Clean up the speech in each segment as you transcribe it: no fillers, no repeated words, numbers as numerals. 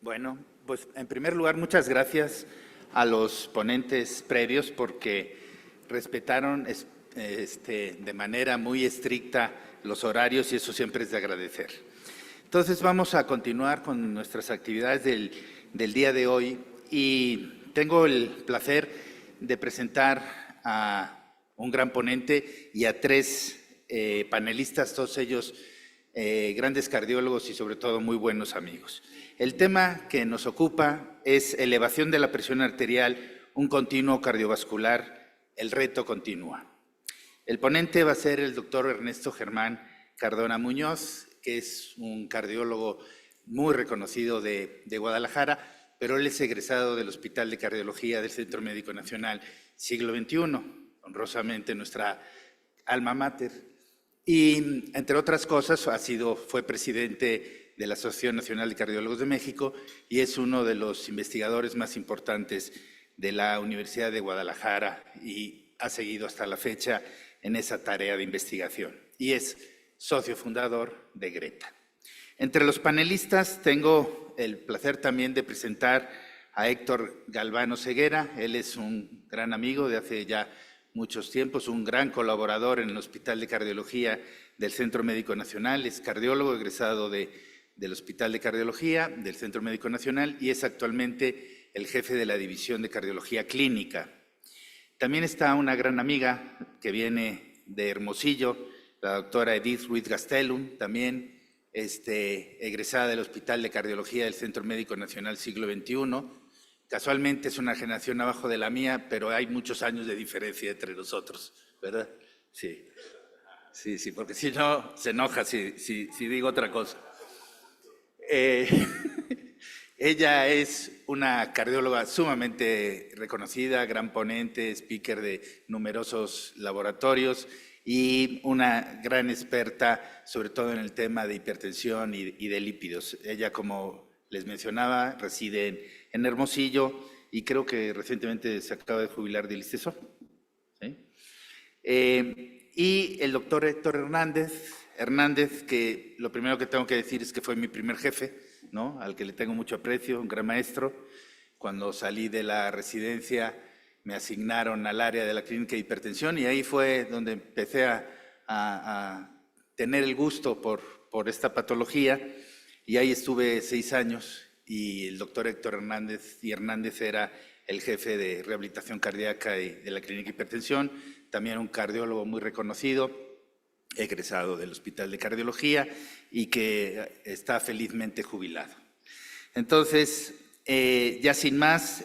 Bueno, pues en primer lugar, muchas gracias a los ponentes previos porque respetaron de manera muy estricta los horarios y eso siempre es de agradecer. Entonces vamos a continuar con nuestras actividades del día de hoy y tengo el placer de presentar a un gran ponente y a tres panelistas, todos ellos grandes cardiólogos y sobre todo muy buenos amigos. El tema que nos ocupa es elevación de la presión arterial, un continuo cardiovascular, el reto continúa. El ponente va a ser el doctor Ernesto Germán Cardona Muñoz, que es un cardiólogo muy reconocido de Guadalajara, pero él es egresado del Hospital de Cardiología del Centro Médico Nacional Siglo XXI, honrosamente nuestra alma mater. Y, entre otras cosas, fue presidente de la Asociación Nacional de Cardiólogos de México y es uno de los investigadores más importantes de la Universidad de Guadalajara y ha seguido hasta la fecha en esa tarea de investigación. Y es socio fundador de Greta. Entre los panelistas tengo el placer también de presentar a Héctor Galvano Ceguera. Él es un gran amigo de hace ya muchos tiempos, un gran colaborador en el Hospital de Cardiología del Centro Médico Nacional, es cardiólogo egresado del Hospital de Cardiología del Centro Médico Nacional y es actualmente el jefe de la División de Cardiología Clínica. También está una gran amiga que viene de Hermosillo, la doctora Edith Ruiz Gastelum, también egresada del Hospital de Cardiología del Centro Médico Nacional Siglo XXI. Casualmente es una generación abajo de la mía, pero hay muchos años de diferencia entre nosotros, ¿verdad? Sí, porque si no, se enoja si digo otra cosa. Ella es una cardióloga sumamente reconocida, gran ponente, speaker de numerosos laboratorios y una gran experta, sobre todo en el tema de hipertensión y de lípidos. Ella, como les mencionaba, reside en Hermosillo y creo que recientemente se acaba de jubilar del ICESO. ¿Sí? Y el doctor Héctor Hernández, que lo primero que tengo que decir es que fue mi primer jefe, ¿no? Al que le tengo mucho aprecio, un gran maestro. Cuando salí de la residencia me asignaron al área de la clínica de hipertensión y ahí fue donde empecé a tener el gusto por esta patología y ahí estuve 6 años y el doctor Héctor Hernández era el jefe de rehabilitación cardíaca de la clínica de hipertensión, también un cardiólogo muy reconocido, egresado del Hospital de Cardiología y que está felizmente jubilado. Entonces, ya sin más,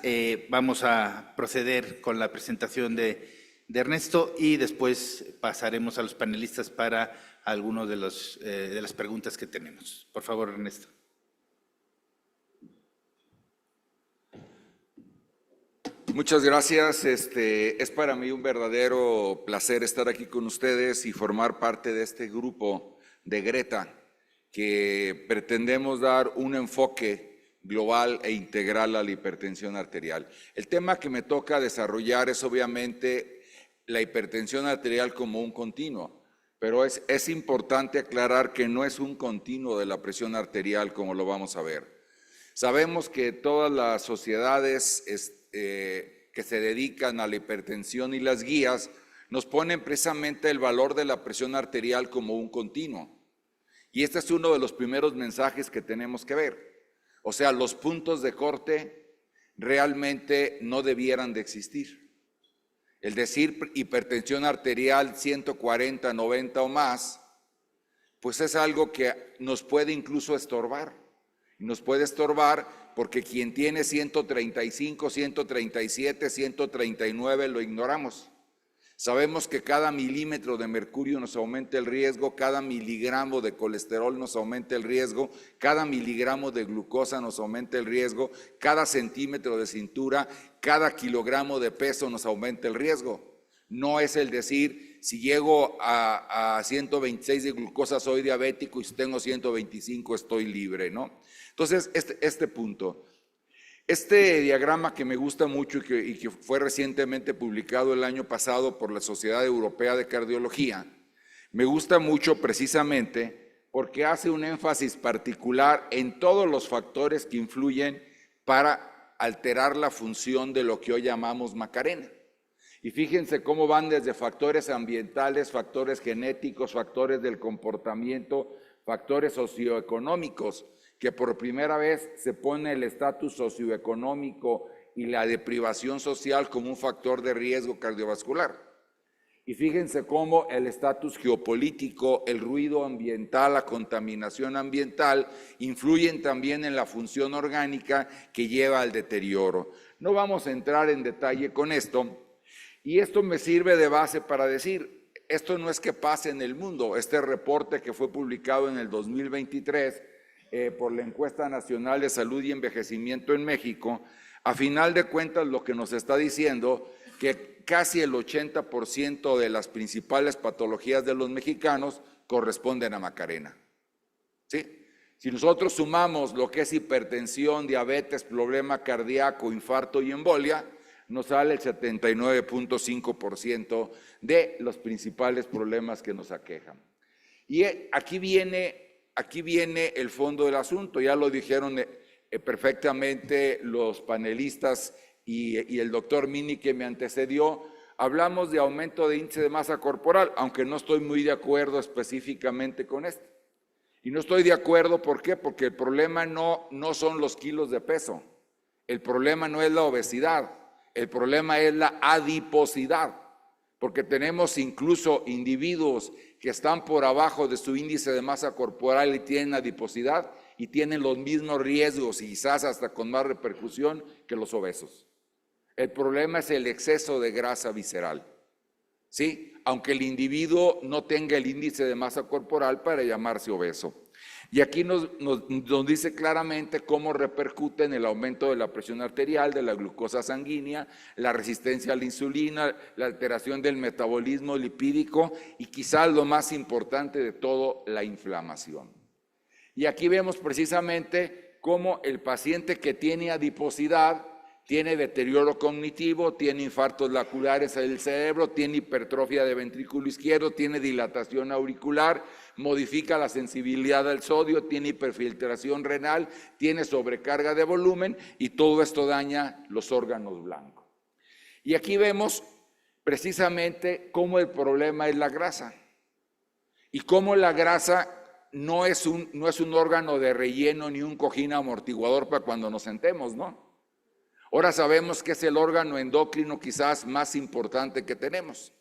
vamos a proceder con la presentación de Ernesto y después pasaremos a los panelistas para algunas de las preguntas que tenemos. Por favor, Ernesto. Muchas gracias. Es para mí un verdadero placer estar aquí con ustedes y formar parte de este grupo de Greta, que pretendemos dar un enfoque global e integral a la hipertensión arterial. El tema que me toca desarrollar es obviamente la hipertensión arterial como un continuo, pero es importante aclarar que no es un continuo de la presión arterial como lo vamos a ver. Sabemos que todas las sociedades que se dedican a la hipertensión y las guías nos ponen precisamente el valor de la presión arterial como un continuo. Y este es uno de los primeros mensajes que tenemos que ver. O sea, los puntos de corte realmente no debieran de existir. El decir hipertensión arterial 140, 90 o más, pues es algo que nos puede incluso estorbar. Nos puede estorbar porque quien tiene 135, 137, 139 lo ignoramos. Sabemos que cada milímetro de mercurio nos aumenta el riesgo, cada miligramo de colesterol nos aumenta el riesgo, cada miligramo de glucosa nos aumenta el riesgo, cada centímetro de cintura, cada kilogramo de peso nos aumenta el riesgo. No es el decir, si llego a 126 de glucosa soy diabético y si tengo 125 estoy libre, ¿no? Entonces, este punto. Este diagrama que me gusta mucho y que fue recientemente publicado el año pasado por la Sociedad Europea de Cardiología, me gusta mucho precisamente porque hace un énfasis particular en todos los factores que influyen para alterar la función de lo que hoy llamamos Macarena. Y fíjense cómo van desde factores ambientales, factores genéticos, factores del comportamiento, factores socioeconómicos, que por primera vez se pone el estatus socioeconómico y la deprivación social como un factor de riesgo cardiovascular. Y fíjense cómo el estatus geopolítico, el ruido ambiental, la contaminación ambiental, influyen también en la función orgánica que lleva al deterioro. No vamos a entrar en detalle con esto, y esto me sirve de base para decir, esto no es que pase en el mundo. Este reporte que fue publicado en el 2023 por la Encuesta Nacional de Salud y Envejecimiento en México, a final de cuentas lo que nos está diciendo que casi el 80% de las principales patologías de los mexicanos corresponden a Macarena. ¿Sí? Si nosotros sumamos lo que es hipertensión, diabetes, problema cardíaco, infarto y embolia, nos sale el 79.5% de los principales problemas que nos aquejan. Y aquí viene el fondo del asunto, ya lo dijeron perfectamente los panelistas y el doctor Mini que me antecedió. Hablamos de aumento de índice de masa corporal, aunque no estoy muy de acuerdo específicamente con esto. Y no estoy de acuerdo, ¿por qué? Porque el problema no son los kilos de peso, el problema no es la obesidad, el problema es la adiposidad, porque tenemos incluso individuos que están por abajo de su índice de masa corporal y tienen adiposidad y tienen los mismos riesgos y quizás hasta con más repercusión que los obesos. El problema es el exceso de grasa visceral, ¿sí? Aunque el individuo no tenga el índice de masa corporal para llamarse obeso. Y aquí nos dice claramente cómo repercute en el aumento de la presión arterial, de la glucosa sanguínea, la resistencia a la insulina, la alteración del metabolismo lipídico y quizás lo más importante de todo, la inflamación. Y aquí vemos precisamente cómo el paciente que tiene adiposidad tiene deterioro cognitivo, tiene infartos laculares del cerebro, tiene hipertrofia de ventrículo izquierdo, tiene dilatación auricular, modifica la sensibilidad al sodio, tiene hiperfiltración renal, tiene sobrecarga de volumen y todo esto daña los órganos blancos. Y aquí vemos precisamente cómo el problema es la grasa y cómo la grasa no es un órgano de relleno ni un cojín amortiguador para cuando nos sentemos, ¿no? Ahora sabemos que es el órgano endocrino quizás más importante que tenemos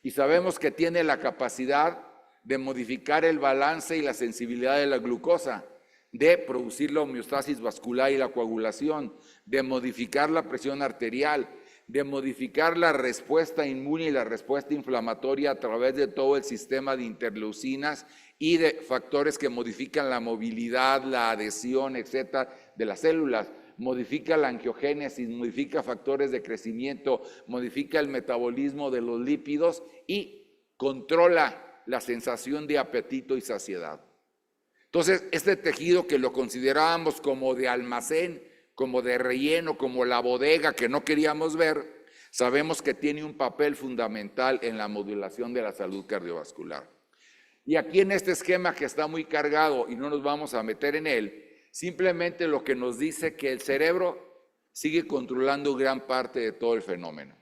y sabemos que tiene la capacidad de modificar el balance y la sensibilidad de la glucosa, de producir la homeostasis vascular y la coagulación, de modificar la presión arterial, de modificar la respuesta inmune y la respuesta inflamatoria a través de todo el sistema de interleucinas y de factores que modifican la movilidad, la adhesión, etcétera, de las células. Modifica la angiogénesis, modifica factores de crecimiento, modifica el metabolismo de los lípidos y controla la sensación de apetito y saciedad. Entonces, este tejido que lo considerábamos como de almacén, como de relleno, como la bodega que no queríamos ver, sabemos que tiene un papel fundamental en la modulación de la salud cardiovascular. Y aquí en este esquema que está muy cargado y no nos vamos a meter en él, simplemente lo que nos dice que el cerebro sigue controlando gran parte de todo el fenómeno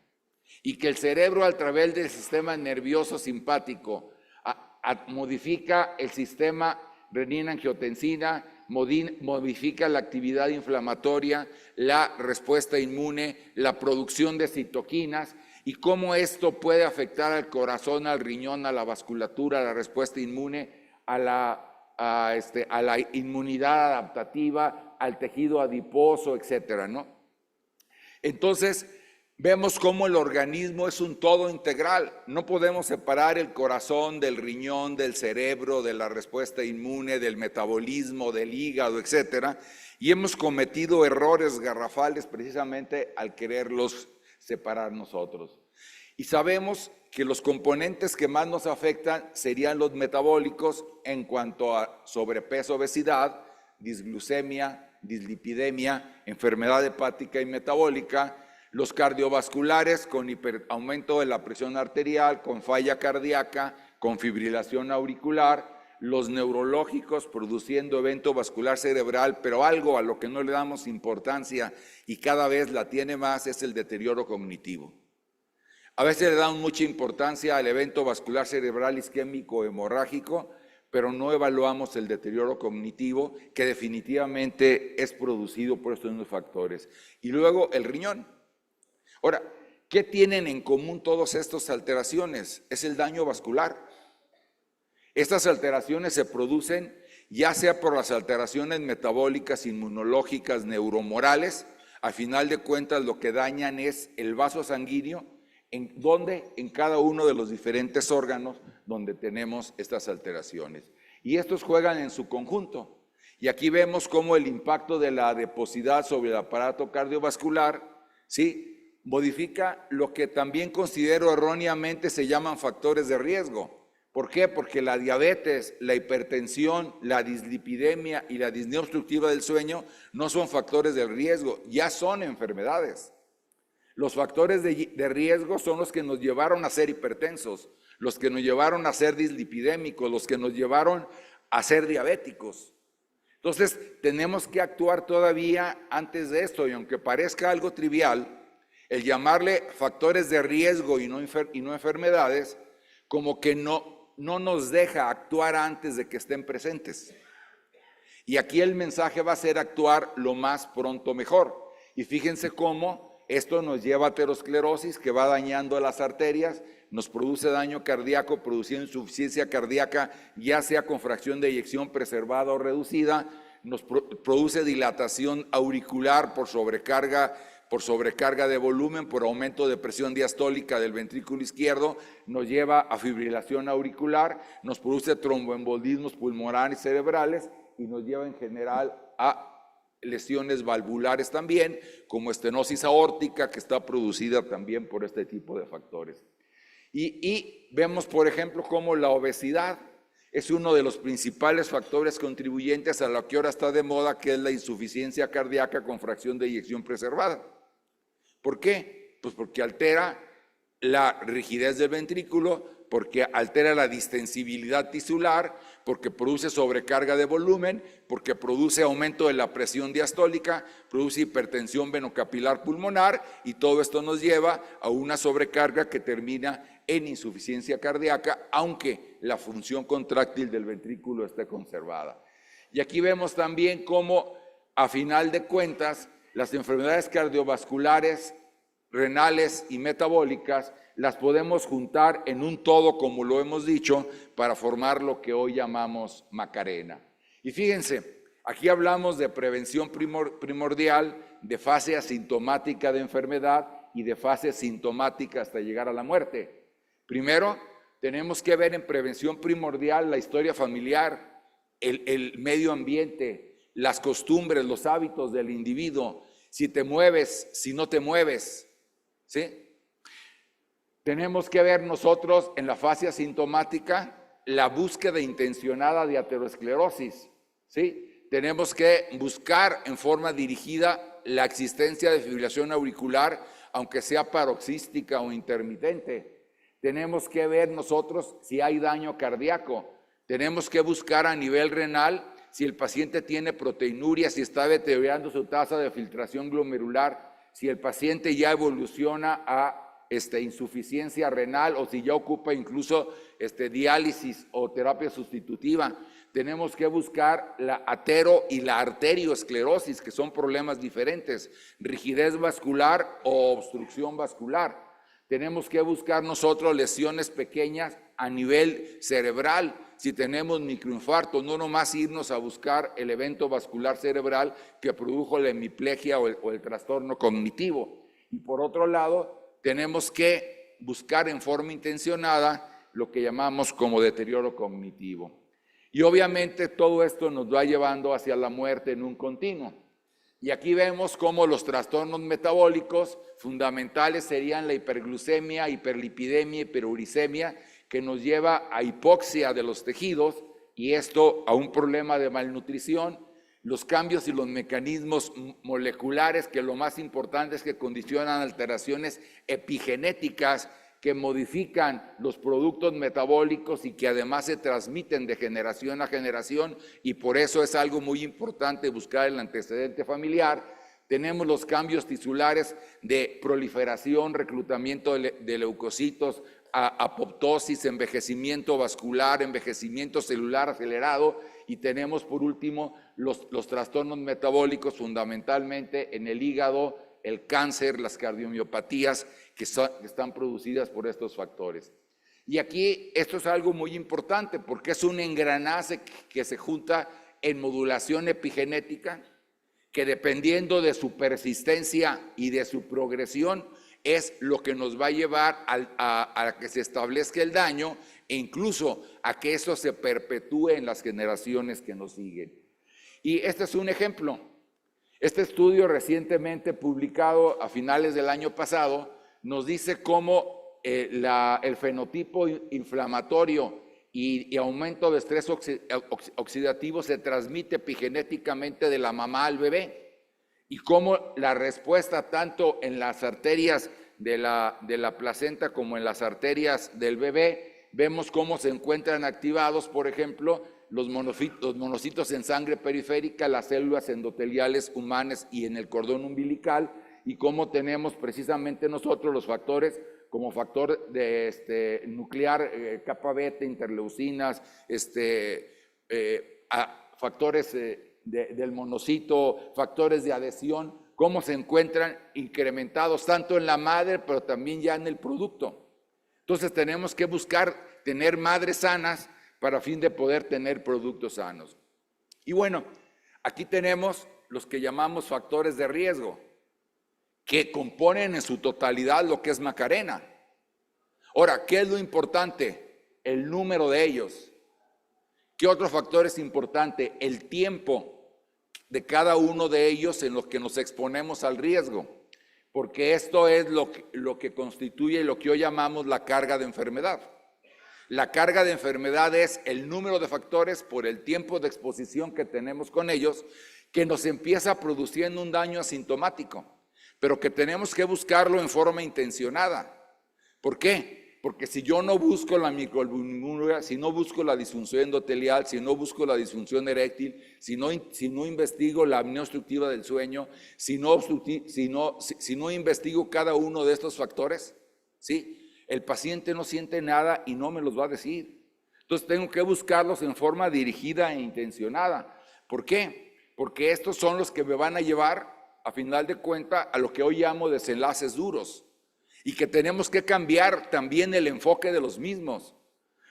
y que el cerebro a través del sistema nervioso simpático modifica el sistema renina-angiotensina, modifica la actividad inflamatoria, la respuesta inmune, la producción de citoquinas y cómo esto puede afectar al corazón, al riñón, a la vasculatura, a la respuesta inmune, a la inmunidad adaptativa, al tejido adiposo, etcétera, ¿no? Entonces, vemos cómo el organismo es un todo integral. No podemos separar el corazón del riñón, del cerebro, de la respuesta inmune, del metabolismo, del hígado, etcétera. Y hemos cometido errores garrafales precisamente al quererlos separar nosotros. Y sabemos que los componentes que más nos afectan serían los metabólicos en cuanto a sobrepeso, obesidad, disglucemia, dislipidemia, enfermedad hepática y metabólica, los cardiovasculares con aumento de la presión arterial, con falla cardíaca, con fibrilación auricular, los neurológicos produciendo evento vascular cerebral, pero algo a lo que no le damos importancia y cada vez la tiene más es el deterioro cognitivo. A veces le dan mucha importancia al evento vascular cerebral isquémico hemorrágico, pero no evaluamos el deterioro cognitivo que definitivamente es producido por estos mismos factores. Y luego el riñón. Ahora, ¿qué tienen en común todas estas alteraciones? Es el daño vascular. Estas alteraciones se producen ya sea por las alteraciones metabólicas, inmunológicas, neuromorales. A final de cuentas, lo que dañan es el vaso sanguíneo, en cada uno de los diferentes órganos donde tenemos estas alteraciones. Y estos juegan en su conjunto. Y aquí vemos cómo el impacto de la adiposidad sobre el aparato cardiovascular, ¿sí?, modifica lo que también considero erróneamente se llaman factores de riesgo. ¿Por qué? Porque la diabetes, la hipertensión, la dislipidemia y la disnea obstructiva del sueño no son factores de riesgo, ya son enfermedades. Los factores de riesgo son los que nos llevaron a ser hipertensos, los que nos llevaron a ser dislipidémicos, los que nos llevaron a ser diabéticos. Entonces, tenemos que actuar todavía antes de esto, y aunque parezca algo trivial, el llamarle factores de riesgo y no enfermedades, como que no nos deja actuar antes de que estén presentes. Y aquí el mensaje va a ser actuar lo más pronto mejor. Y fíjense cómo esto nos lleva a aterosclerosis, que va dañando las arterias, nos produce daño cardíaco, produciendo insuficiencia cardíaca, ya sea con fracción de eyección preservada o reducida, nos produce dilatación auricular por sobrecarga de volumen, por aumento de presión diastólica del ventrículo izquierdo, nos lleva a fibrilación auricular, nos produce tromboembolismos pulmonares cerebrales y nos lleva en general a lesiones valvulares también, como estenosis aórtica, que está producida también por este tipo de factores. Y vemos, por ejemplo, cómo la obesidad es uno de los principales factores contribuyentes a lo que ahora está de moda, que es la insuficiencia cardíaca con fracción de eyección preservada. ¿Por qué? Pues porque altera la rigidez del ventrículo, porque altera la distensibilidad tisular, porque produce sobrecarga de volumen, porque produce aumento de la presión diastólica, produce hipertensión venocapilar pulmonar, y todo esto nos lleva a una sobrecarga que termina en insuficiencia cardíaca, aunque la función contráctil del ventrículo esté conservada. Y aquí vemos también cómo, a final de cuentas, las enfermedades cardiovasculares, renales y metabólicas las podemos juntar en un todo, como lo hemos dicho, para formar lo que hoy llamamos Macarena. Y fíjense, aquí hablamos de prevención primordial, de fase asintomática de enfermedad y de fase sintomática hasta llegar a la muerte. Primero, tenemos que ver en prevención primordial la historia familiar, el medio ambiente, las costumbres, los hábitos del individuo, si te mueves, si no te mueves, ¿sí? Tenemos que ver nosotros en la fase asintomática la búsqueda intencionada de aterosclerosis, ¿sí? Tenemos que buscar en forma dirigida la existencia de fibrilación auricular, aunque sea paroxística o intermitente. Tenemos que ver nosotros si hay daño cardíaco. Tenemos que buscar a nivel renal si el paciente tiene proteinuria, si está deteriorando su tasa de filtración glomerular, si el paciente ya evoluciona a insuficiencia renal o si ya ocupa incluso diálisis o terapia sustitutiva. Tenemos que buscar la atero y la arterioesclerosis, que son problemas diferentes, rigidez vascular o obstrucción vascular. Tenemos que buscar nosotros lesiones pequeñas a nivel cerebral, si tenemos microinfarto, no nomás irnos a buscar el evento vascular cerebral que produjo la hemiplegia o el trastorno cognitivo. Y por otro lado, tenemos que buscar en forma intencionada lo que llamamos como deterioro cognitivo. Y obviamente todo esto nos va llevando hacia la muerte en un continuo. Y aquí vemos cómo los trastornos metabólicos fundamentales serían la hiperglucemia, hiperlipidemia, hiperuricemia, que nos lleva a hipoxia de los tejidos y esto a un problema de malnutrición, los cambios y los mecanismos moleculares, que lo más importante es que condicionan alteraciones epigenéticas que modifican los productos metabólicos y que además se transmiten de generación a generación, y por eso es algo muy importante buscar el antecedente familiar. Tenemos los cambios tisulares de proliferación, reclutamiento de leucocitos, apoptosis, envejecimiento vascular, envejecimiento celular acelerado, y tenemos por último los trastornos metabólicos, fundamentalmente en el hígado, el cáncer, las cardiomiopatías que están producidas por estos factores. Y aquí esto es algo muy importante porque es un engranaje que se junta en modulación epigenética, que dependiendo de su persistencia y de su progresión es lo que nos va a llevar a que se establezca el daño e incluso a que eso se perpetúe en las generaciones que nos siguen. Y este es un ejemplo. Este estudio recientemente publicado a finales del año pasado nos dice cómo el fenotipo inflamatorio y aumento de estrés oxidativo se transmite epigenéticamente de la mamá al bebé, y cómo la respuesta tanto en las arterias de la placenta como en las arterias del bebé, vemos cómo se encuentran activados, por ejemplo, los monocitos en sangre periférica, las células endoteliales humanas y en el cordón umbilical, y cómo tenemos precisamente nosotros los factores como factor de nuclear, capa beta, interleucinas, factores del monocito, factores de adhesión, cómo se encuentran incrementados tanto en la madre, pero también ya en el producto. Entonces tenemos que buscar tener madres sanas para fin de poder tener productos sanos. Y bueno, aquí tenemos los que llamamos factores de riesgo, que componen en su totalidad lo que es Macarena. Ahora, ¿qué es lo importante? El número de ellos. ¿Qué otro factor es importante? El tiempo de cada uno de ellos en los que nos exponemos al riesgo, porque esto es lo que constituye lo que hoy llamamos la carga de enfermedad. La carga de enfermedad es el número de factores por el tiempo de exposición que tenemos con ellos, que nos empieza produciendo un daño asintomático, pero que tenemos que buscarlo en forma intencionada. ¿Por qué? Porque si yo no busco la microalbuminuria, si no busco la disfunción endotelial, si no busco la disfunción eréctil, si no investigo la apnea obstructiva del sueño, si no investigo cada uno de estos factores, ¿sí?, el paciente no siente nada y no me los va a decir. Entonces tengo que buscarlos en forma dirigida e intencionada. ¿Por qué? Porque estos son los que me van a llevar, a final de cuentas, a lo que hoy llamo desenlaces duros. Y que tenemos que cambiar también el enfoque de los mismos.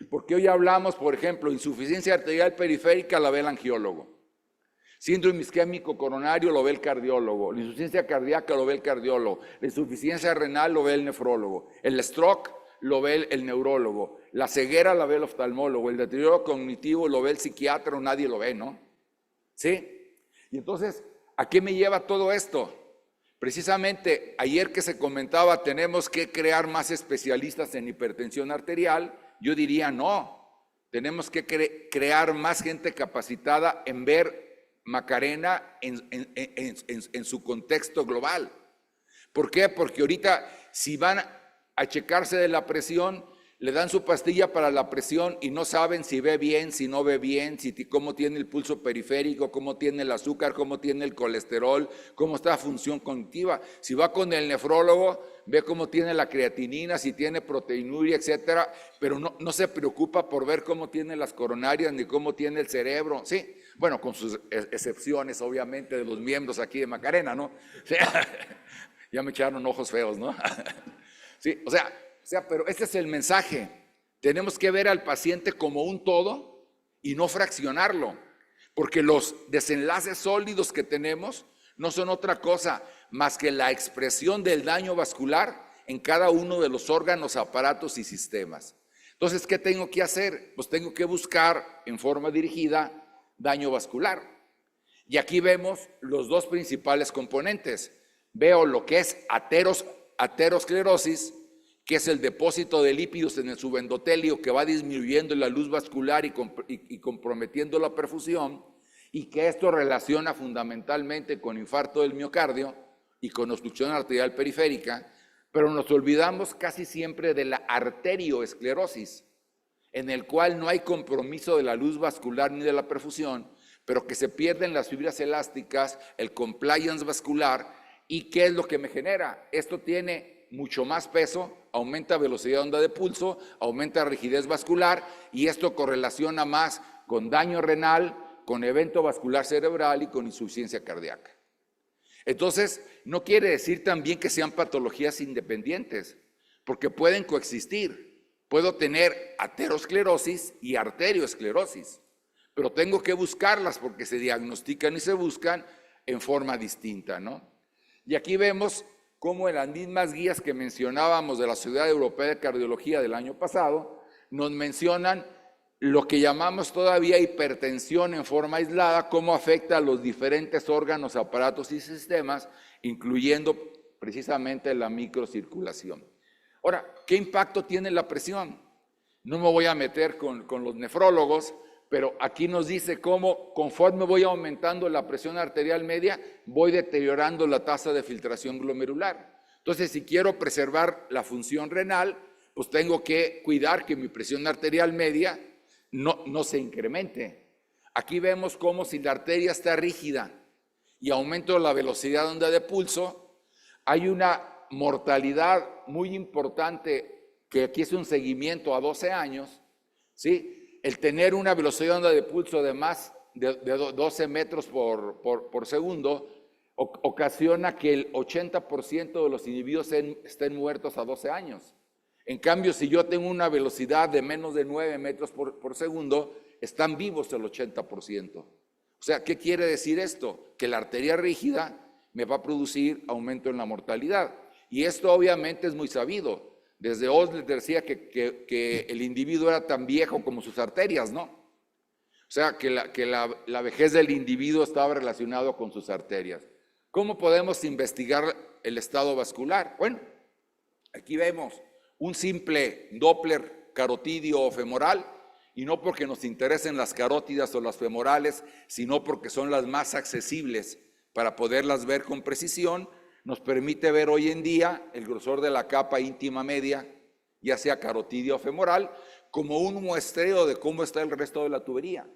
Porque hoy hablamos, por ejemplo, insuficiencia arterial periférica la ve el angiólogo. Síndrome isquémico coronario lo ve el cardiólogo. La insuficiencia cardíaca lo ve el cardiólogo. La insuficiencia renal lo ve el nefrólogo. El stroke lo ve el neurólogo. La ceguera la ve el oftalmólogo. El deterioro cognitivo lo ve el psiquiatra o nadie lo ve, ¿no? ¿Sí? Y entonces, ¿a qué me lleva todo esto? Precisamente ayer que se comentaba, tenemos que crear más especialistas en hipertensión arterial. Yo diría no, tenemos que crear más gente capacitada en ver Macarena en su contexto global. ¿Por qué? Porque ahorita si van a checarse de la presión, le dan su pastilla para la presión y no saben si ve bien, si no ve bien, cómo tiene el pulso periférico, cómo tiene el azúcar, cómo tiene el colesterol, cómo está la función cognitiva. Si va con el nefrólogo, ve cómo tiene la creatinina, si tiene proteinuria, etcétera, pero no se preocupa por ver cómo tiene las coronarias ni cómo tiene el cerebro, ¿sí? Bueno, con sus excepciones, obviamente, de los miembros aquí de Macarena, ¿no? ¿Sí? Ya me echaron ojos feos, ¿no? Sí, o sea, pero este es el mensaje. Tenemos que ver al paciente como un todo y no fraccionarlo, porque los desenlaces sólidos que tenemos no son otra cosa más que la expresión del daño vascular en cada uno de los órganos, aparatos y sistemas. Entonces, ¿qué tengo que hacer? Pues tengo que buscar en forma dirigida daño vascular. Y aquí vemos los dos principales componentes. Veo lo que es aterosclerosis, que es el depósito de lípidos en el subendotelio que va disminuyendo la luz vascular y comprometiendo la perfusión, y que esto relaciona fundamentalmente con infarto del miocardio y con obstrucción arterial periférica. pero nos olvidamos casi siempre de la arterioesclerosis, en el cual no hay compromiso de la luz vascular ni de la perfusión, pero que se pierden las fibras elásticas, el compliance vascular. ¿Y qué es lo que me genera? Esto tiene mucho más peso, aumenta velocidad de onda de pulso, aumenta rigidez vascular, y esto correlaciona más con daño renal, con evento vascular cerebral y con insuficiencia cardíaca. Entonces, no quiere decir también que sean patologías independientes, porque pueden coexistir. Puedo tener aterosclerosis y arterioesclerosis, pero tengo que buscarlas porque se diagnostican y se buscan en forma distinta, ¿no? Y aquí vemos cómo en las mismas guías que mencionábamos de la Sociedad Europea de Cardiología del año pasado, nos mencionan lo que llamamos todavía hipertensión en forma aislada, cómo afecta a los diferentes órganos, aparatos y sistemas, incluyendo precisamente la microcirculación. Ahora, ¿qué impacto tiene la presión? No me voy a meter con los nefrólogos, pero aquí nos dice cómo conforme voy aumentando la presión arterial media, voy deteriorando la tasa de filtración glomerular. Entonces, si quiero preservar la función renal, pues tengo que cuidar que mi presión arterial media no se incremente. Aquí vemos cómo si la arteria está rígida y aumento la velocidad de onda de pulso, hay una mortalidad muy importante, que aquí es un seguimiento a 12 años, ¿sí? El tener una velocidad de onda de pulso de más de 12 metros por segundo ocasiona que el 80% de los individuos estén muertos a 12 años. En cambio, si yo tengo una velocidad de menos de 9 metros por segundo, están vivos el 80%. O sea, ¿qué quiere decir esto? Que la arteria rígida me va a producir aumento en la mortalidad. Y esto obviamente es muy sabido. Desde Osler decía que el individuo era tan viejo como sus arterias, ¿no? O sea, que la vejez del individuo estaba relacionado con sus arterias. ¿Cómo podemos investigar el estado vascular? Bueno, aquí vemos un simple Doppler carotidio o femoral, y no porque nos interesen las carótidas o las femorales, sino porque son las más accesibles para poderlas ver con precisión. Nos permite ver hoy en día el grosor de la capa íntima media, ya sea carotidia o femoral, como un muestreo de cómo está el resto de la tubería.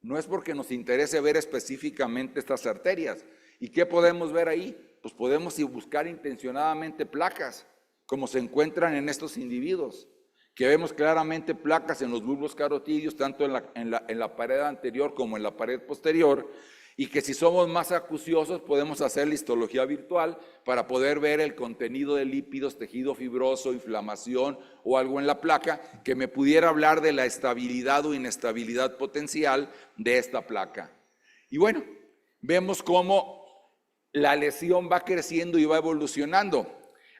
No es porque nos interese ver específicamente estas arterias. ¿Y qué podemos ver ahí? Pues podemos buscar intencionadamente placas, como se encuentran en estos individuos, que vemos claramente placas en los bulbos carotidios, tanto en la pared anterior como en la pared posterior, y que si somos más acuciosos podemos hacer la histología virtual para poder ver el contenido de lípidos, tejido fibroso, inflamación o algo en la placa que me pudiera hablar de la estabilidad o inestabilidad potencial de esta placa. Y bueno, vemos cómo la lesión va creciendo y va evolucionando.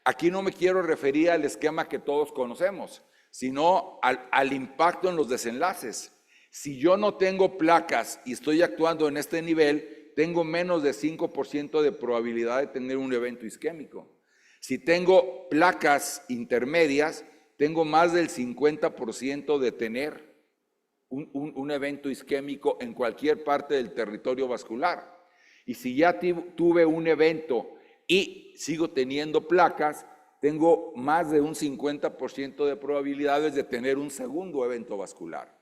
Aquí no me quiero referir al esquema que todos conocemos, sino al impacto en los desenlaces. Si yo no tengo placas y estoy actuando en este nivel, tengo menos de 5% de probabilidad de tener un evento isquémico. Si tengo placas intermedias, tengo más del 50% de tener un evento isquémico en cualquier parte del territorio vascular. Y si ya tuve un evento y sigo teniendo placas, tengo más de un 50% de probabilidades de tener un segundo evento vascular.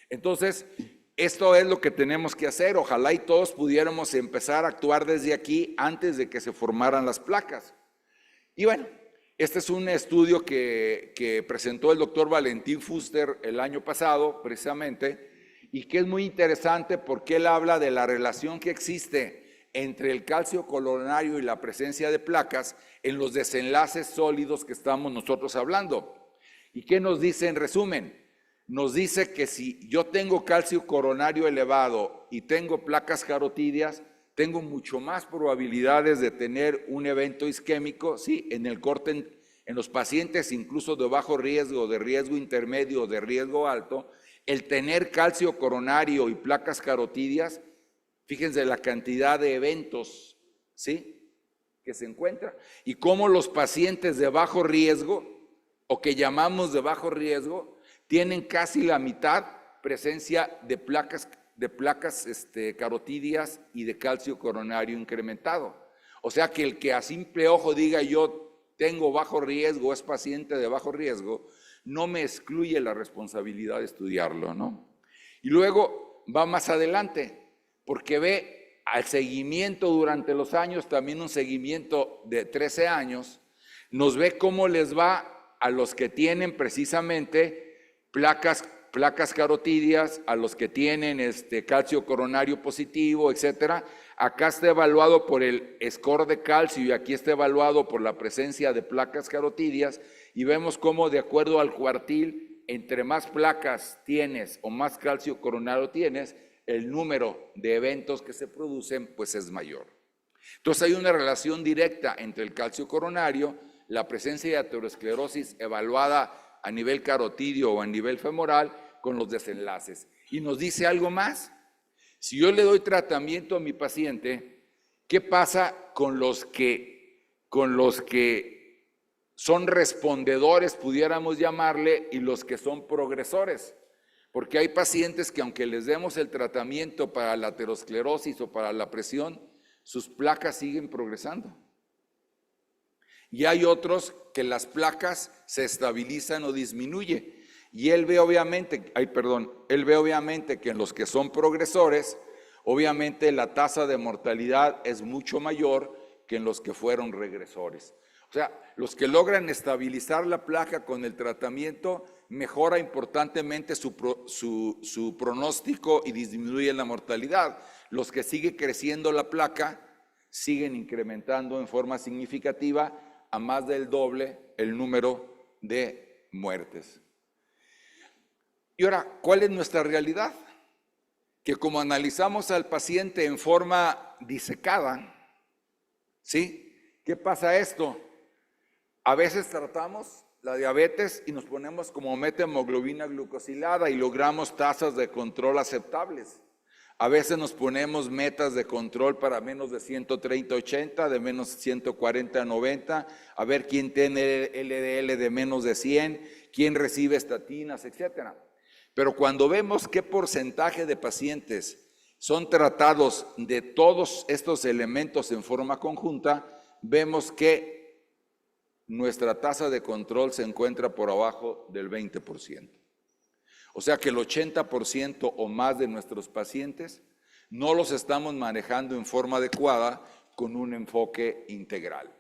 Entonces, esto es lo que tenemos que hacer. Ojalá y todos pudiéramos empezar a actuar desde aquí antes de que se formaran las placas. Y bueno, este es un estudio que presentó el doctor Valentín Fuster el año pasado, precisamente, y que es muy interesante porque él habla de la relación que existe entre el calcio coronario y la presencia de placas en los desenlaces sólidos que estamos nosotros hablando. ¿Y qué nos dice en resumen? Nos dice que si yo tengo calcio coronario elevado y tengo placas carotidias, tengo mucho más probabilidades de tener un evento isquémico, sí, en el corte, en los pacientes incluso de bajo riesgo, de riesgo intermedio, de riesgo alto. El tener calcio coronario y placas carotidias, fíjense la cantidad de eventos, ¿sí?, que se encuentra, y cómo los pacientes de bajo riesgo, o que llamamos de bajo riesgo, tienen casi la mitad presencia de placas carotidias y de calcio coronario incrementado. O sea que el que a simple ojo diga yo tengo bajo riesgo, es paciente de bajo riesgo, no me excluye la responsabilidad de estudiarlo, ¿no? Y luego va más adelante, porque ve al seguimiento durante los años, también un seguimiento de 13 años, nos ve cómo les va a los que tienen precisamente placas carotídeas, a los que tienen calcio coronario positivo, etcétera. Acá está evaluado por el score de calcio y aquí está evaluado por la presencia de placas carotídeas, y vemos cómo, de acuerdo al cuartil, entre más placas tienes o más calcio coronario tienes, el número de eventos que se producen pues es mayor. Entonces hay una relación directa entre el calcio coronario, la presencia de aterosclerosis evaluada a nivel carotídeo o a nivel femoral, con los desenlaces. Y nos dice algo más. Si yo le doy tratamiento a mi paciente, ¿qué pasa con los que son respondedores, pudiéramos llamarle, y los que son progresores? Porque hay pacientes que, aunque les demos el tratamiento para la aterosclerosis o para la presión, sus placas siguen progresando. Y hay otros que las placas se estabilizan o disminuyen. Y él ve obviamente que en los que son progresores, obviamente la tasa de mortalidad es mucho mayor que en los que fueron regresores. O sea, los que logran estabilizar la placa con el tratamiento mejora importantemente su pronóstico y disminuye la mortalidad. Los que sigue creciendo la placa siguen incrementando en forma significativa a más del doble el número de muertes. Y ahora, ¿cuál es nuestra realidad? Que como analizamos al paciente en forma disecada, ¿sí? ¿Qué pasa esto? A veces tratamos la diabetes y nos ponemos como meta hemoglobina glucosilada y logramos tasas de control aceptables. A veces nos ponemos metas de control para menos de 130/80, de menos 140/90, a ver quién tiene LDL de menos de 100, quién recibe estatinas, etcétera. Pero cuando vemos qué porcentaje de pacientes son tratados de todos estos elementos en forma conjunta, vemos que nuestra tasa de control se encuentra por abajo del 20%. O sea que el 80% o más de nuestros pacientes no los estamos manejando en forma adecuada con un enfoque integral.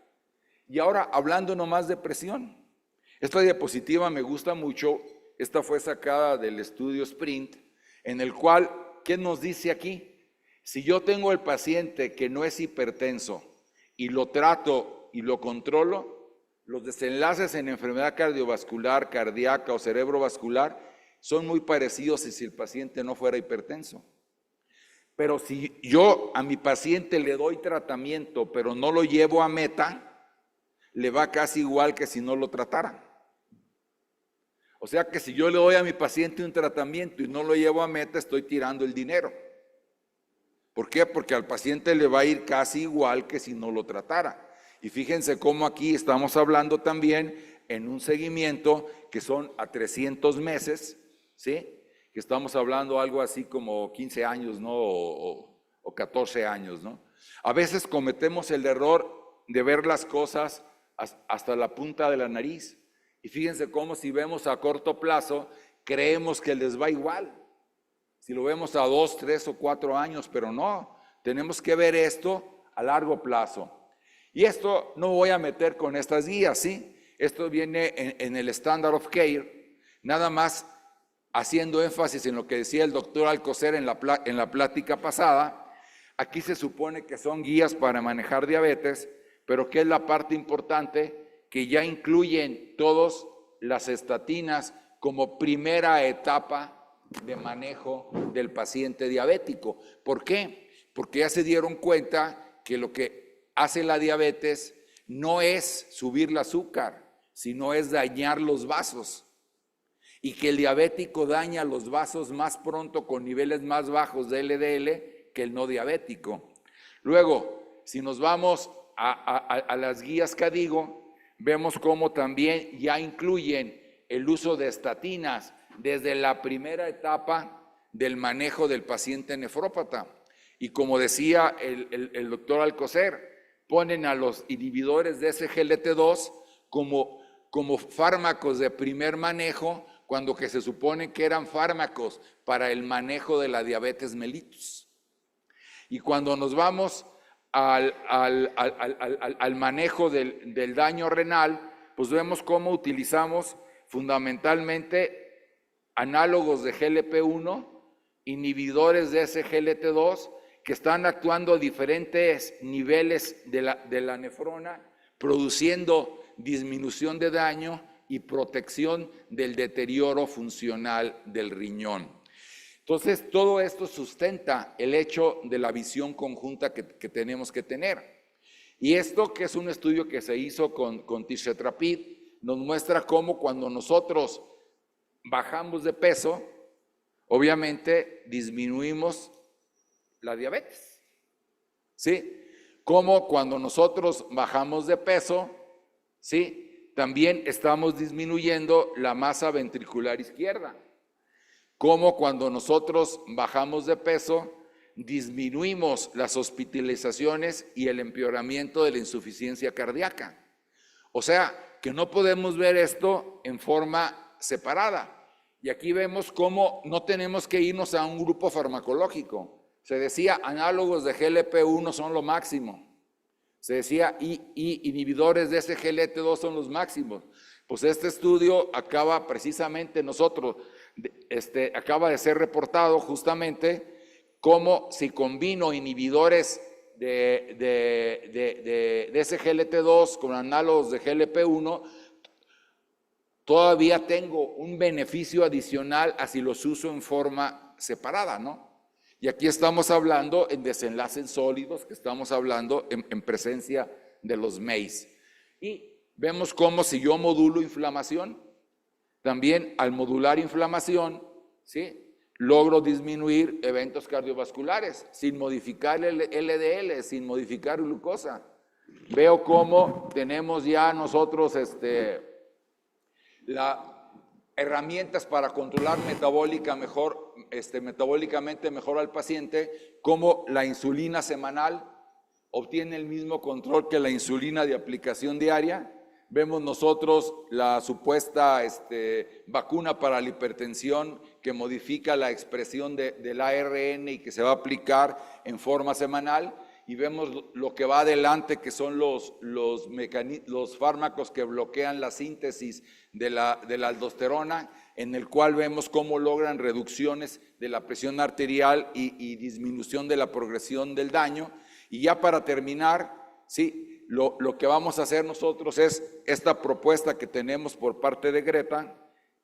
Y ahora, hablando nomás de presión. Esta diapositiva me gusta mucho. Esta fue sacada del estudio Sprint, en el cual, ¿qué nos dice aquí? Si yo tengo el paciente que no es hipertenso y lo trato y lo controlo, los desenlaces en enfermedad cardiovascular, cardíaca o cerebrovascular son muy parecidos a si el paciente no fuera hipertenso. Pero si yo a mi paciente le doy tratamiento, pero no lo llevo a meta, le va casi igual que si no lo tratara. O sea que si yo le doy a mi paciente un tratamiento y no lo llevo a meta, estoy tirando el dinero. ¿Por qué? Porque al paciente le va a ir casi igual que si no lo tratara. Y fíjense cómo aquí estamos hablando también en un seguimiento que son a 300 meses, ¿sí? Que estamos hablando algo así como 15 años, ¿no? O 14 años, ¿no? A veces cometemos el error de ver las cosas hasta la punta de la nariz. Y fíjense cómo si vemos a corto plazo, creemos que les va igual. Si lo vemos a 2, 3 o 4 años, pero no. Tenemos que ver esto a largo plazo. Y esto no voy a meter con estas guías, ¿sí? Esto viene en el Standard of Care, nada más haciendo énfasis en lo que decía el doctor Alcocer en la plática pasada. Aquí se supone que son guías para manejar diabetes, pero ¿qué es la parte importante? Que ya incluyen todas las estatinas como primera etapa de manejo del paciente diabético. ¿Por qué? Porque ya se dieron cuenta que lo que hace la diabetes no es subir el azúcar, sino es dañar los vasos. Y que el diabético daña los vasos más pronto con niveles más bajos de LDL que el no diabético. Luego, si nos vamos a las guías KDIGO, vemos cómo también ya incluyen el uso de estatinas desde la primera etapa del manejo del paciente nefrópata. Y como decía el doctor Alcocer, ponen a los inhibidores de SGLT2 como fármacos de primer manejo, cuando que se supone que eran fármacos para el manejo de la diabetes mellitus. Y cuando nos vamos al manejo del daño renal, pues vemos cómo utilizamos fundamentalmente análogos de GLP-1, inhibidores de SGLT2, que están actuando a diferentes niveles de la nefrona, produciendo disminución de daño y protección del deterioro funcional del riñón. Entonces, todo esto sustenta el hecho de la visión conjunta que tenemos que tener. Y esto, que es un estudio que se hizo con Tirzepatide, nos muestra cómo cuando nosotros bajamos de peso, obviamente disminuimos la diabetes. ¿Sí? Como cuando nosotros bajamos de peso, ¿sí?, también estamos disminuyendo la masa ventricular izquierda. Como cuando nosotros bajamos de peso, disminuimos las hospitalizaciones y el empeoramiento de la insuficiencia cardíaca. O sea, que no podemos ver esto en forma separada. Y aquí vemos cómo no tenemos que irnos a un grupo farmacológico. Se decía, análogos de GLP-1 son lo máximo. Se decía, inhibidores de SGLT2 son los máximos. Pues este estudio acaba precisamente acaba de ser reportado justamente cómo si combino inhibidores de SGLT2 con análogos de GLP-1, todavía tengo un beneficio adicional a si los uso en forma separada, ¿no? Y aquí estamos hablando en desenlaces sólidos, que estamos hablando en presencia de los MEIS. Y vemos cómo si yo modulo inflamación, también al modular inflamación, ¿sí?, logro disminuir eventos cardiovasculares sin modificar el LDL, sin modificar glucosa. Veo cómo tenemos ya nosotros herramientas para controlar metabólicamente mejor al paciente, como la insulina semanal obtiene el mismo control que la insulina de aplicación diaria. Vemos nosotros la supuesta vacuna para la hipertensión que modifica la expresión del ARN y que se va a aplicar en forma semanal. Y vemos lo que va adelante, que son los fármacos que bloquean la síntesis de la aldosterona, en el cual vemos cómo logran reducciones de la presión arterial y disminución de la progresión del daño. Y ya para terminar, sí, lo que vamos a hacer nosotros es esta propuesta que tenemos por parte de Greta,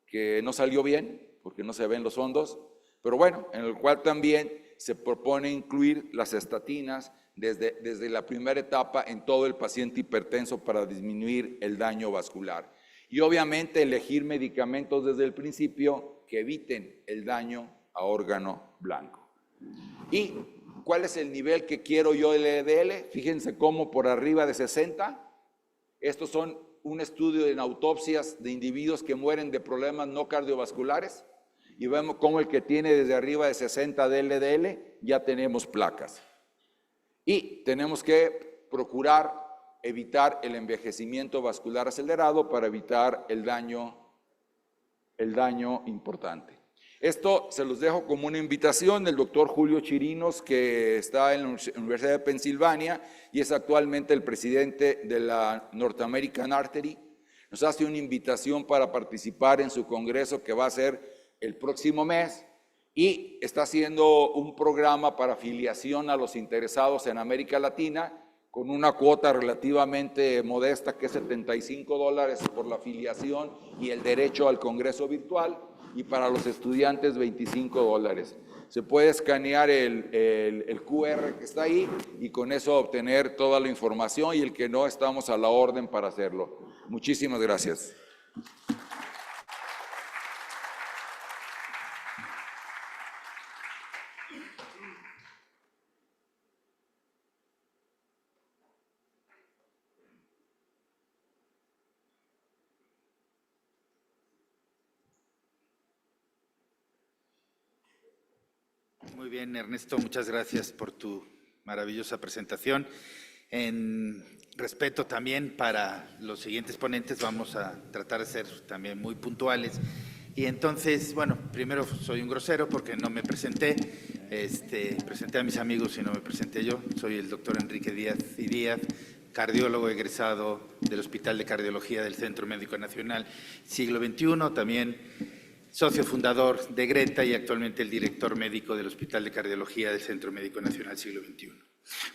que no salió bien, porque no se ven los fondos, pero bueno, en el cual también se propone incluir las estatinas desde la primera etapa en todo el paciente hipertenso para disminuir el daño vascular. Y obviamente elegir medicamentos desde el principio que eviten el daño a órgano blanco. ¿Y cuál es el nivel que quiero yo del LDL? Fíjense cómo por arriba de 60. Estos son un estudio en autopsias de individuos que mueren de problemas no cardiovasculares. Y vemos cómo el que tiene desde arriba de 60 de LDL ya tenemos placas. Y tenemos que procurar evitar el envejecimiento vascular acelerado para evitar el daño importante. Esto se los dejo como una invitación del doctor Julio Chirinos, que está en la Universidad de Pensilvania y es actualmente el presidente de la North American Artery. Nos hace una invitación para participar en su congreso que va a ser el próximo mes. Y está haciendo un programa para afiliación a los interesados en América Latina con una cuota relativamente modesta, que es $75 por la afiliación y el derecho al congreso virtual, y para los estudiantes $25. Se puede escanear el QR que está ahí y con eso obtener toda la información, y el que no, estamos a la orden para hacerlo. Muchísimas gracias. Muy bien, Ernesto, muchas gracias por tu maravillosa presentación. En respeto también para los siguientes ponentes, vamos a tratar de ser también muy puntuales. Y entonces, bueno, primero soy un grosero porque no me presenté, presenté a mis amigos y no me presenté yo. Soy el doctor Enrique Díaz y Díaz, cardiólogo egresado del Hospital de Cardiología del Centro Médico Nacional Siglo XXI, también socio fundador de Greta y actualmente el director médico del Hospital de Cardiología del Centro Médico Nacional Siglo XXI.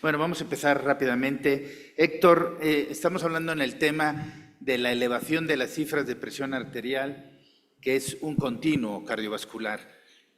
Bueno, vamos a empezar rápidamente. Héctor, estamos hablando en el tema de la elevación de las cifras de presión arterial, que es un continuo cardiovascular.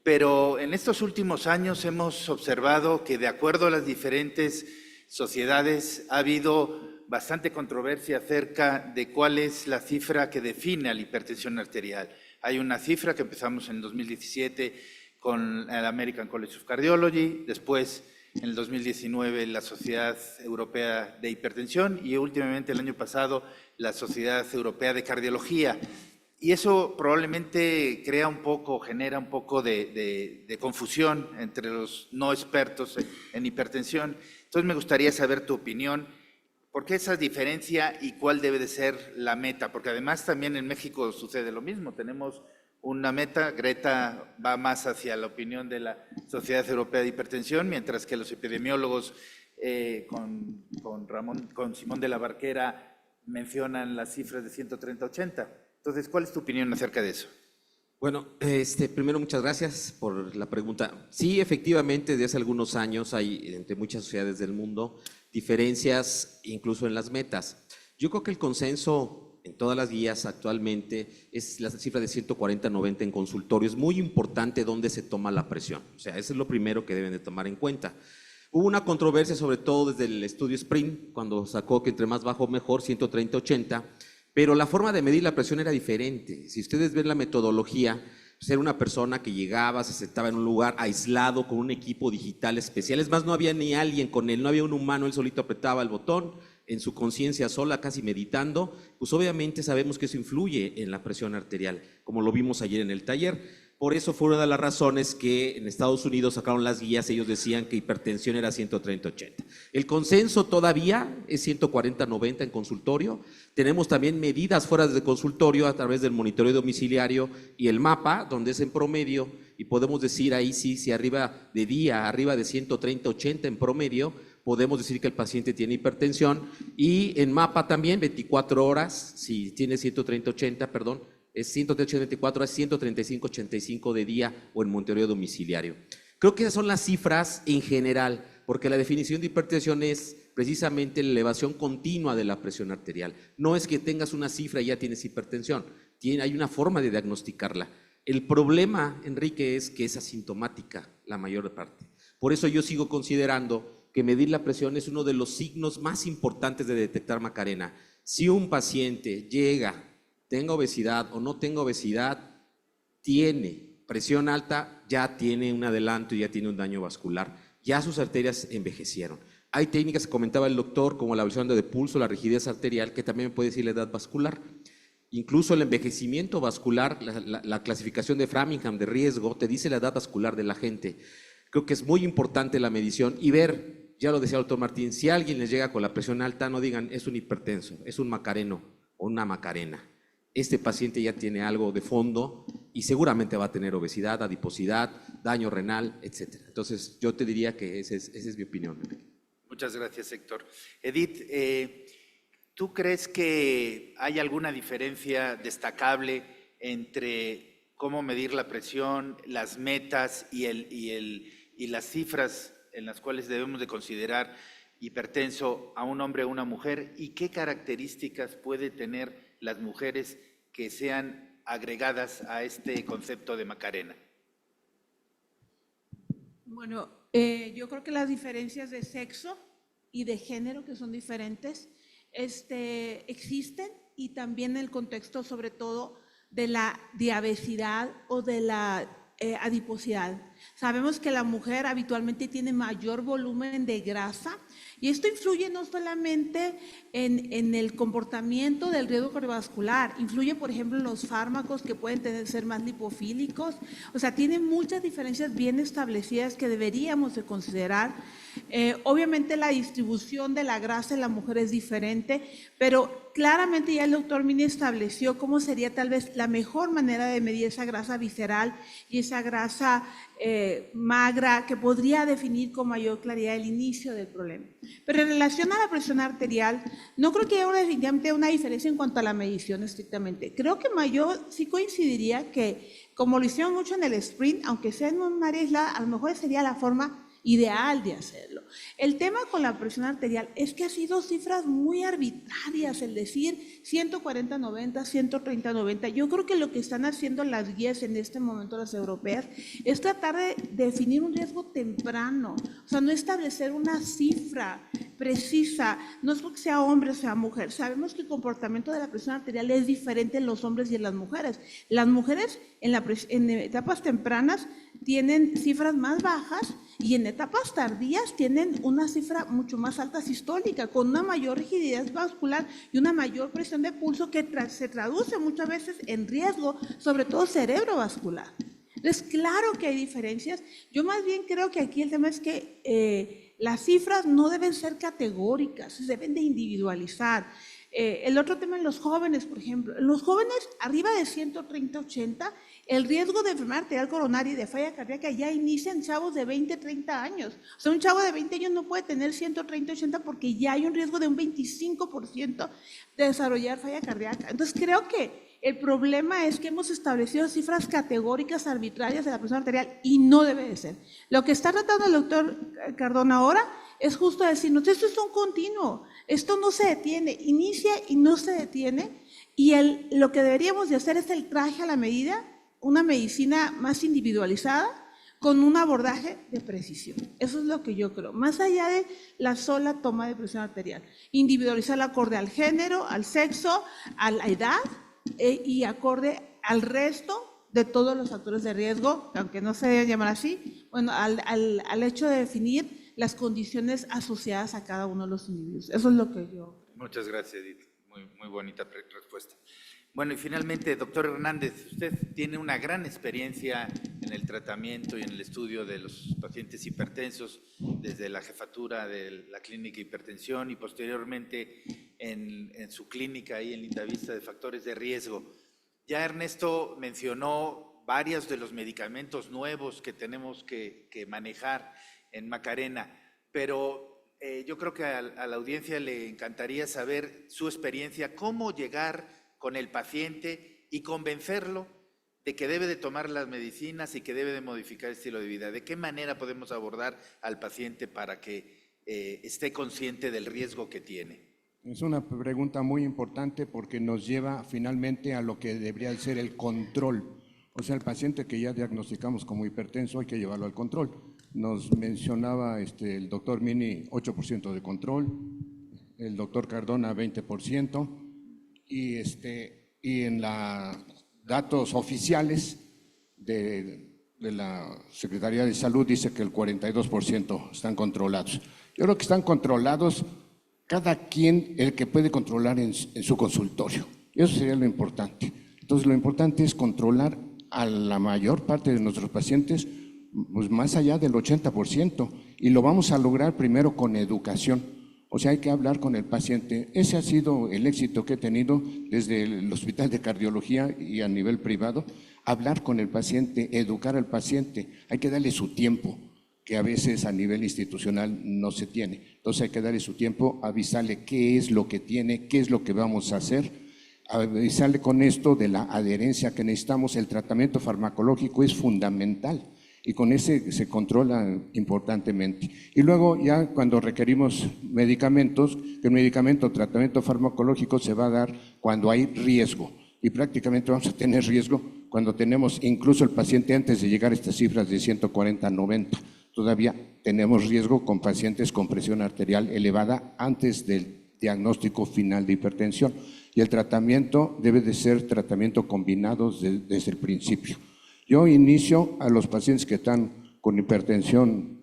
Pero en estos últimos años hemos observado que de acuerdo a las diferentes sociedades ha habido bastante controversia acerca de cuál es la cifra que define a la hipertensión arterial. Hay una cifra que empezamos en el 2017 con el American College of Cardiology, después en el 2019 la Sociedad Europea de Hipertensión y últimamente el año pasado la Sociedad Europea de Cardiología. Y eso probablemente genera un poco de confusión entre los no expertos en hipertensión. Entonces me gustaría saber tu opinión. ¿Por qué esa diferencia y cuál debe de ser la meta? Porque además también en México sucede lo mismo. Tenemos una meta, Greta va más hacia la opinión de la Sociedad Europea de Hipertensión, mientras que los epidemiólogos con Simón de la Barquera mencionan las cifras de 130-80. Entonces, ¿cuál es tu opinión acerca de eso? Bueno, primero muchas gracias por la pregunta. Sí, efectivamente, desde hace algunos años hay entre muchas sociedades del mundo diferencias incluso en las metas. Yo creo que el consenso en todas las guías actualmente es la cifra de 140-90 en consultorio. Es muy importante dónde se toma la presión. O sea, eso es lo primero que deben de tomar en cuenta. Hubo una controversia, sobre todo desde el estudio Sprint, cuando sacó que entre más bajo mejor, 130-80, pero la forma de medir la presión era diferente. Si ustedes ven la metodología, pues era una persona que llegaba, se sentaba en un lugar aislado con un equipo digital especial. Es más, no había ni alguien con él, no había un humano, él solito apretaba el botón, en su conciencia sola, casi meditando. Pues obviamente sabemos que eso influye en la presión arterial, como lo vimos ayer en el taller. Por eso fue una de las razones que en Estados Unidos sacaron las guías, ellos decían que hipertensión era 130-80. El consenso todavía es 140-90 en consultorio. Tenemos también medidas fuera de consultorio a través del monitoreo domiciliario y el mapa, donde es en promedio, y podemos decir ahí sí, si arriba de 130-80 en promedio, podemos decir que el paciente tiene hipertensión, y en mapa también 24 horas, si tiene 130-80, perdón, es 130-84 a 135-85 de día o en monitoreo domiciliario. Creo que esas son las cifras en general, porque la definición de hipertensión es precisamente la elevación continua de la presión arterial. No es que tengas una cifra y ya tienes hipertensión, hay una forma de diagnosticarla. El problema, Enrique, es que es asintomática la mayor parte. Por eso yo sigo considerando que medir la presión es uno de los signos más importantes de detectar Macarena. Si un paciente llega, tenga obesidad o no tenga obesidad, tiene presión alta, ya tiene un adelanto y ya tiene un daño vascular, ya sus arterias envejecieron. Hay técnicas que comentaba el doctor, como la visión de pulso, la rigidez arterial, que también puede decir la edad vascular. Incluso el envejecimiento vascular, la clasificación de Framingham de riesgo, te dice la edad vascular de la gente. Creo que es muy importante la medición y ver, ya lo decía el doctor Martín, si alguien les llega con la presión alta, no digan es un hipertenso, es un macareno o una macarena. Este paciente ya tiene algo de fondo y seguramente va a tener obesidad, adiposidad, daño renal, etc. Entonces, yo te diría que esa es mi opinión. Muchas gracias, Héctor. Edith, ¿tú crees que hay alguna diferencia destacable entre cómo medir la presión, las metas y las cifras en las cuales debemos de considerar hipertenso a un hombre o una mujer? ¿Y qué características puede tener las mujeres que sean agregadas a este concepto de Macarena? Bueno, yo creo que las diferencias de sexo y de género, que son diferentes, existen, y también el contexto sobre todo de la diabesidad o de la adiposidad. Sabemos que la mujer habitualmente tiene mayor volumen de grasa y esto influye no solamente en el comportamiento del riesgo cardiovascular, influye, por ejemplo, en los fármacos que pueden ser más lipofílicos, o sea, tiene muchas diferencias bien establecidas que deberíamos de considerar. Obviamente la distribución de la grasa en la mujer es diferente, pero claramente ya el doctor Mini estableció cómo sería tal vez la mejor manera de medir esa grasa visceral y esa grasa magra que podría definir con mayor claridad el inicio del problema. Pero en relación a la presión arterial, no creo que haya definitivamente una diferencia en cuanto a la medición estrictamente. Creo que yo sí coincidiría que, como lo hicieron mucho en el sprint, aunque sea en un área aislada, a lo mejor sería la forma ideal de hacerlo. El tema con la presión arterial es que ha sido cifras muy arbitrarias, el decir 140-90, 130-90. Yo creo que lo que están haciendo las guías en este momento, las europeas, es tratar de definir un riesgo temprano, o sea, no establecer una cifra precisa, no es porque sea hombre o sea mujer. Sabemos que el comportamiento de la presión arterial es diferente en los hombres y en las mujeres. Las mujeres en etapas tempranas tienen cifras más bajas y en etapas tardías tienen una cifra mucho más alta sistólica, con una mayor rigidez vascular y una mayor presión de pulso que se traduce muchas veces en riesgo, sobre todo cerebrovascular. Entonces, claro que hay diferencias. Yo más bien creo que aquí el tema es que las cifras no deben ser categóricas, se deben de individualizar. El otro tema en los jóvenes, por ejemplo, en los jóvenes arriba de 130-80, el riesgo de enfermedad arterial coronaria y de falla cardíaca ya inicia en chavos de 20-30 años. O sea, un chavo de 20 años no puede tener 130-80 porque ya hay un riesgo de un 25% de desarrollar falla cardíaca. Entonces, creo que el problema es que hemos establecido cifras categóricas arbitrarias de la presión arterial y no debe de ser. Lo que está tratando el doctor Cardona ahora es justo decirnos, esto es un continuo, esto no se detiene, inicia y no se detiene, y lo que deberíamos de hacer es el traje a la medida, una medicina más individualizada con un abordaje de precisión. Eso es lo que yo creo, más allá de la sola toma de presión arterial. Individualizarla acorde al género, al sexo, a la edad y acorde al resto de todos los factores de riesgo, aunque no se deben llamar así, bueno, al hecho de definir las condiciones asociadas a cada uno de los individuos. Eso es lo que yo... Muchas gracias, Edith. Muy bonita respuesta. Bueno, y finalmente, doctor Hernández, usted tiene una gran experiencia en el tratamiento y en el estudio de los pacientes hipertensos desde la jefatura de la clínica de hipertensión y posteriormente en su clínica ahí en Lindavista de factores de riesgo. Ya Ernesto mencionó varios de los medicamentos nuevos que tenemos que manejar en Macarena, pero yo creo que a la audiencia le encantaría saber su experiencia, cómo llegar con el paciente y convencerlo de que debe de tomar las medicinas y que debe de modificar el estilo de vida. ¿De qué manera podemos abordar al paciente para que esté consciente del riesgo que tiene? Es una pregunta muy importante porque nos lleva finalmente a lo que debería ser el control. O sea, el paciente que ya diagnosticamos como hipertenso hay que llevarlo al control. Nos mencionaba el doctor Mini 8% de control, el doctor Cardona 20%, y en los datos oficiales de la Secretaría de Salud dice que el 42% están controlados. Yo creo que están controlados cada quien, el que puede controlar en su consultorio. Eso sería lo importante. Entonces, lo importante es controlar a la mayor parte de nuestros pacientes, pues más allá del 80%, y lo vamos a lograr primero con educación. O sea, hay que hablar con el paciente. Ese ha sido el éxito que he tenido desde el Hospital de Cardiología y a nivel privado, hablar con el paciente, educar al paciente. Hay que darle su tiempo, que a veces a nivel institucional no se tiene. Entonces hay que darle su tiempo, avisarle qué es lo que tiene, qué es lo que vamos a hacer, avisarle con esto de la adherencia que necesitamos. El tratamiento farmacológico es fundamental y con ese se controla importantemente. Y luego ya cuando requerimos medicamentos, que el medicamento, tratamiento farmacológico se va a dar cuando hay riesgo. Y prácticamente vamos a tener riesgo cuando tenemos incluso el paciente antes de llegar a estas cifras de 140-90. Todavía tenemos riesgo con pacientes con presión arterial elevada antes del diagnóstico final de hipertensión. Y el tratamiento debe de ser tratamiento combinado desde el principio. Yo inicio a los pacientes que están con hipertensión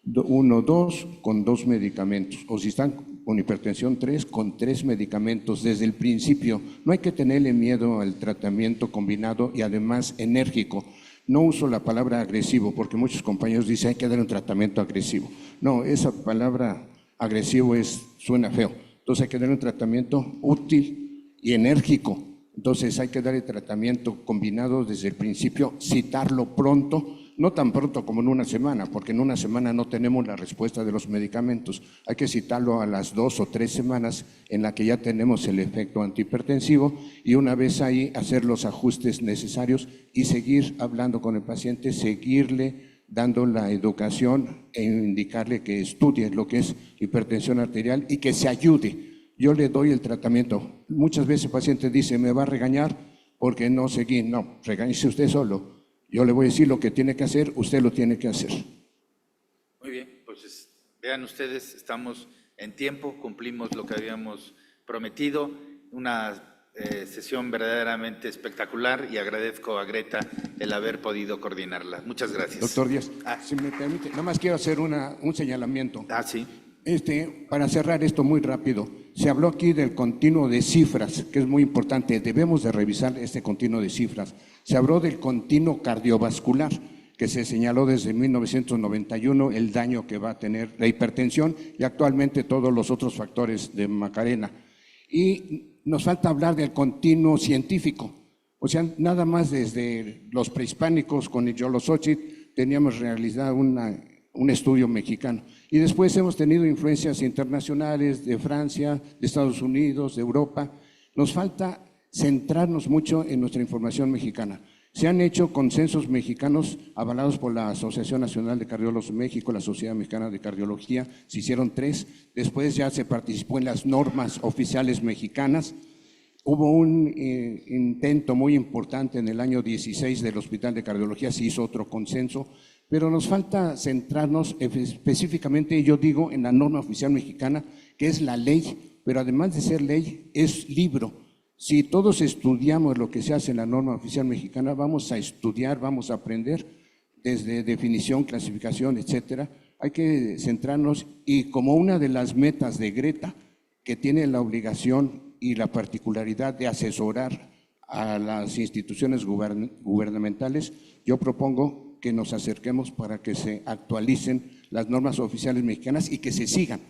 1, 2, con 2 medicamentos, o si están con hipertensión 3, con 3 medicamentos desde el principio. No hay que tenerle miedo al tratamiento combinado y además enérgico. No uso la palabra agresivo porque muchos compañeros dicen hay que dar un tratamiento agresivo. No, esa palabra agresivo suena feo. Entonces hay que dar un tratamiento útil y enérgico. Entonces hay que dar el tratamiento combinado desde el principio, citarlo pronto, no tan pronto como en una semana, porque en una semana no tenemos la respuesta de los medicamentos. Hay que citarlo a las 2 o 3 semanas en la que ya tenemos el efecto antihipertensivo y una vez ahí hacer los ajustes necesarios y seguir hablando con el paciente, seguirle dando la educación e indicarle que estudie lo que es hipertensión arterial y que se ayude. Yo le doy el tratamiento. Muchas veces el paciente dice, me va a regañar porque no seguí. No, regáñese usted solo. Yo le voy a decir lo que tiene que hacer, usted lo tiene que hacer. Muy bien, pues vean ustedes, estamos en tiempo, cumplimos lo que habíamos prometido, una sesión verdaderamente espectacular y agradezco a Greta el haber podido coordinarla. Muchas gracias. Doctor Díaz, si me permite, nada más quiero hacer un señalamiento. Sí. Para cerrar esto muy rápido, se habló aquí del continuo de cifras, que es muy importante, debemos de revisar este continuo de cifras. Se habló del continuo cardiovascular, que se señaló desde 1991 el daño que va a tener la hipertensión y actualmente todos los otros factores de Macarena. Y nos falta hablar del continuo científico, o sea, nada más desde los prehispánicos con el Xolosóchitl teníamos realizado un estudio mexicano. Y después hemos tenido influencias internacionales de Francia, de Estados Unidos, de Europa. Nos falta centrarnos mucho en nuestra información mexicana. Se han hecho consensos mexicanos avalados por la Asociación Nacional de Cardiólogos de México, la Sociedad Mexicana de Cardiología, se hicieron 3. Después ya se participó en las normas oficiales mexicanas. Hubo un intento muy importante en el año 16 del Hospital de Cardiología, se hizo otro consenso, pero nos falta centrarnos específicamente, yo digo, en la norma oficial mexicana, que es la ley, pero además de ser ley, es libro. Si todos estudiamos lo que se hace en la norma oficial mexicana, vamos a estudiar, vamos a aprender desde definición, clasificación, etcétera. Hay que centrarnos y como una de las metas de Greta, que tiene la obligación y la particularidad de asesorar a las instituciones gubernamentales, yo propongo que nos acerquemos para que se actualicen las normas oficiales mexicanas y que se sigan,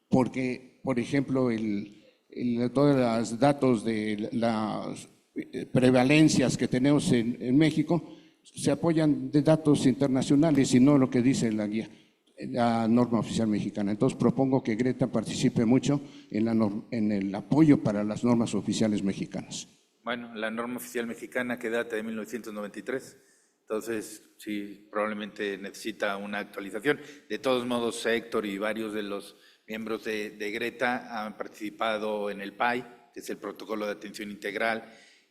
porque, por ejemplo, todos los datos de las prevalencias que tenemos en México se apoyan de datos internacionales y no lo que dice la guía, la norma oficial mexicana. Entonces propongo que Greta participe mucho en el apoyo para las normas oficiales mexicanas. Bueno, la norma oficial mexicana que data de 1993. Entonces, sí, probablemente necesita una actualización. De todos modos, Héctor y varios de los miembros de Greta han participado en el PAI, que es el Protocolo de Atención Integral,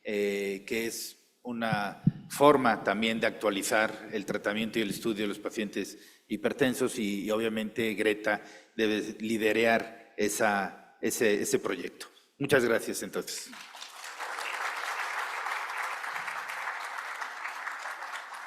que es una forma también de actualizar el tratamiento y el estudio de los pacientes hipertensos y obviamente Greta debe liderar ese proyecto. Muchas gracias entonces.